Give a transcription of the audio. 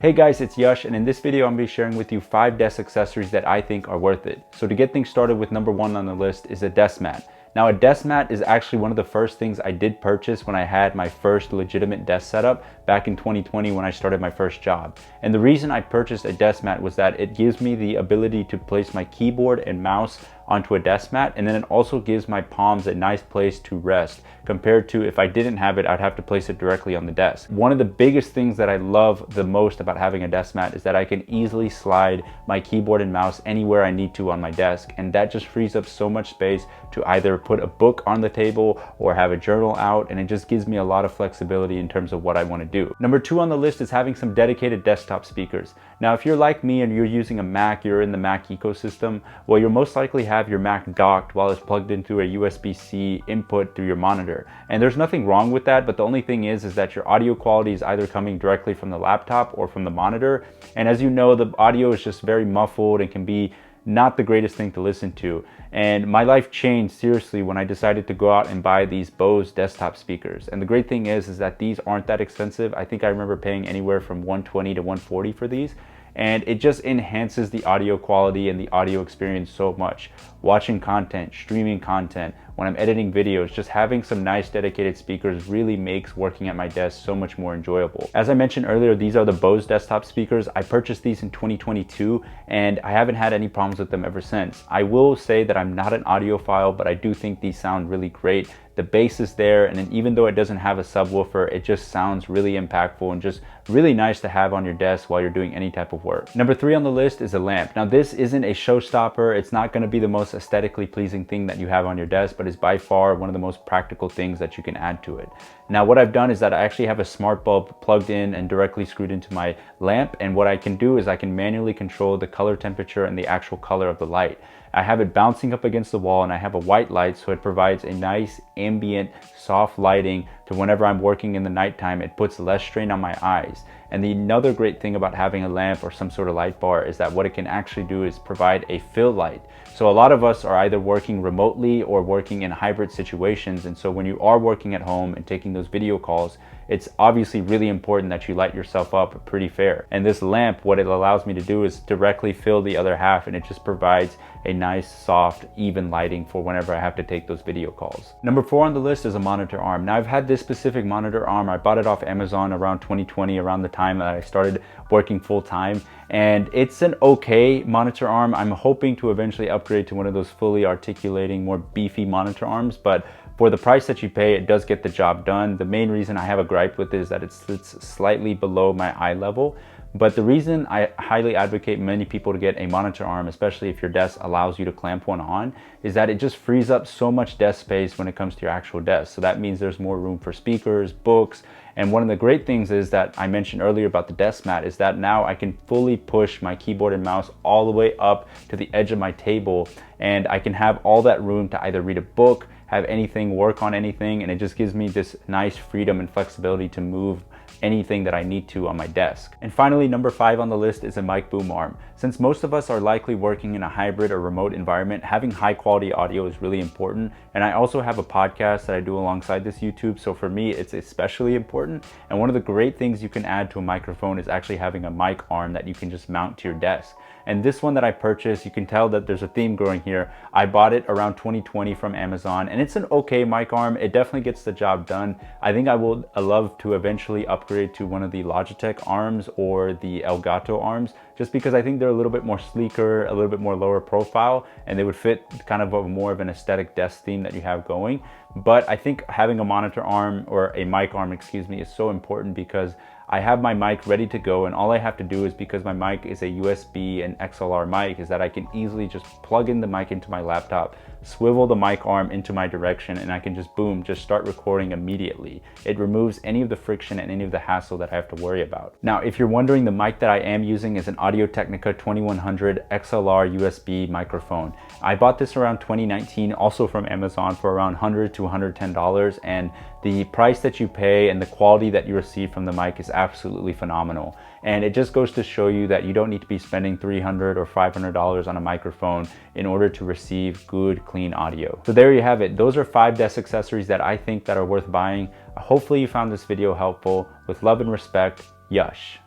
Hey guys, it's Yash, and in this video I'm going to be sharing with you 5 desk accessories that I think are worth it. So to get things started with number 1 on the list is a desk mat. Now a desk mat is actually one of the first things I did purchase when I had my first legitimate desk setup back in 2020 when I started my first job. And the reason I purchased a desk mat was that it gives me the ability to place my keyboard and mouse onto a desk mat, and then it also gives my palms a nice place to rest compared to if I didn't have it, I'd have to place it directly on the desk. One of the biggest things that I love the most about having a desk mat is that I can easily slide my keyboard and mouse anywhere I need to on my desk, and that just frees up so much space to either put a book on the table or have a journal out, and it just gives me a lot of flexibility in terms of what I want to do. Number 2 on the list is having some dedicated desktop speakers. Now if you're like me and you're using a Mac, you're in the Mac ecosystem, well, you'll most likely have your Mac docked while it's plugged into a USB-C input through your monitor. And there's nothing wrong with that, but the only thing is that your audio quality is either coming directly from the laptop or from the monitor. And as you know, the audio is just very muffled and can be not the greatest thing to listen to. And my life changed seriously when I decided to go out and buy these Bose desktop speakers. And the great thing is that these aren't that expensive. I think I remember paying anywhere from $120 to $140 for these. And it just enhances the audio quality and the audio experience so much. Watching content, streaming content, when I'm editing videos, just having some nice dedicated speakers really makes working at my desk so much more enjoyable. As I mentioned earlier, these are the Bose desktop speakers. I purchased these in 2022 and I haven't had any problems with them ever since. I will say that I'm not an audiophile, but I do think these sound really great. The bass is there, and then even though it doesn't have a subwoofer, it just sounds really impactful and just really nice to have on your desk while you're doing any type of work. Number 3 on the list is a lamp. Now this isn't a showstopper. It's not going to be the most aesthetically pleasing thing that you have on your desk, but it's by far one of the most practical things that you can add to it. Now what I've done is that I actually have a smart bulb plugged in and directly screwed into my lamp, and what I can do is I can manually control the color temperature and the actual color of the light. I have it bouncing up against the wall, and I have a white light, so it provides a nice ambient soft lighting to whenever I'm working in the nighttime. It puts less strain on my eyes. And another great thing about having a lamp or some sort of light bar is that what it can actually do is provide a fill light. So a lot of us are either working remotely or working in hybrid situations, and so when you are working at home and taking those video calls, it's obviously really important that you light yourself up pretty fair. And this lamp, what it allows me to do is directly fill the other half, and it just provides a nice, soft, even lighting for whenever I have to take those video calls. Number 4 on the list is a monitor arm. Now I've had this specific monitor arm. I bought it off Amazon around 2020, around the time that I started working full time. And it's an okay monitor arm. I'm hoping to eventually upgrade to one of those fully articulating, more beefy monitor arms, but for the price that you pay, it does get the job done. The main reason I have a gripe with it is that it sits slightly below my eye level. But the reason I highly advocate many people to get a monitor arm, especially if your desk allows you to clamp one on, is that it just frees up so much desk space when it comes to your actual desk. So that means there's more room for speakers, books, and one of the great things is that I mentioned earlier about the desk mat is that now I can fully push my keyboard and mouse all the way up to the edge of my table, and I can have all that room to either read a book, have anything, work on anything, and it just gives me this nice freedom and flexibility to move anything that I need to on my desk. And finally, number 5 on the list is a mic boom arm. Since most of us are likely working in a hybrid or remote environment, having high quality audio is really important. And I also have a podcast that I do alongside this YouTube, so for me it's especially important. And one of the great things you can add to a microphone is actually having a mic arm that you can just mount to your desk. And this one that I purchased, you can tell that there's a theme growing here. I bought it around 2020 from Amazon, and it's an okay mic arm. It definitely gets the job done. I think I would love to eventually upgrade to one of the Logitech arms or the Elgato arms, just because I think they're a little bit more sleeker, a little bit more lower profile, and they would fit kind of more of an aesthetic desk theme that you have going. But I think having a monitor arm, or a mic arm, excuse me, is so important because I have my mic ready to go, and all I have to do is, because my mic is a USB and XLR mic, is that I can easily just plug in the mic into my laptop, swivel the mic arm into my direction, and I can just boom, just start recording immediately. It removes any of the friction and any of the hassle that I have to worry about. Now, if you're wondering, the mic that I am using is an Audio-Technica 2100 XLR USB microphone. I bought this around 2019, also from Amazon, for around $100 to $110, and the price that you pay and the quality that you receive from the mic is absolutely phenomenal. And it just goes to show you that you don't need to be spending $300 or $500 on a microphone in order to receive good, clean audio. So there you have it. Those are 5 desk accessories that I think that are worth buying. Hopefully you found this video helpful. With love and respect, Yash.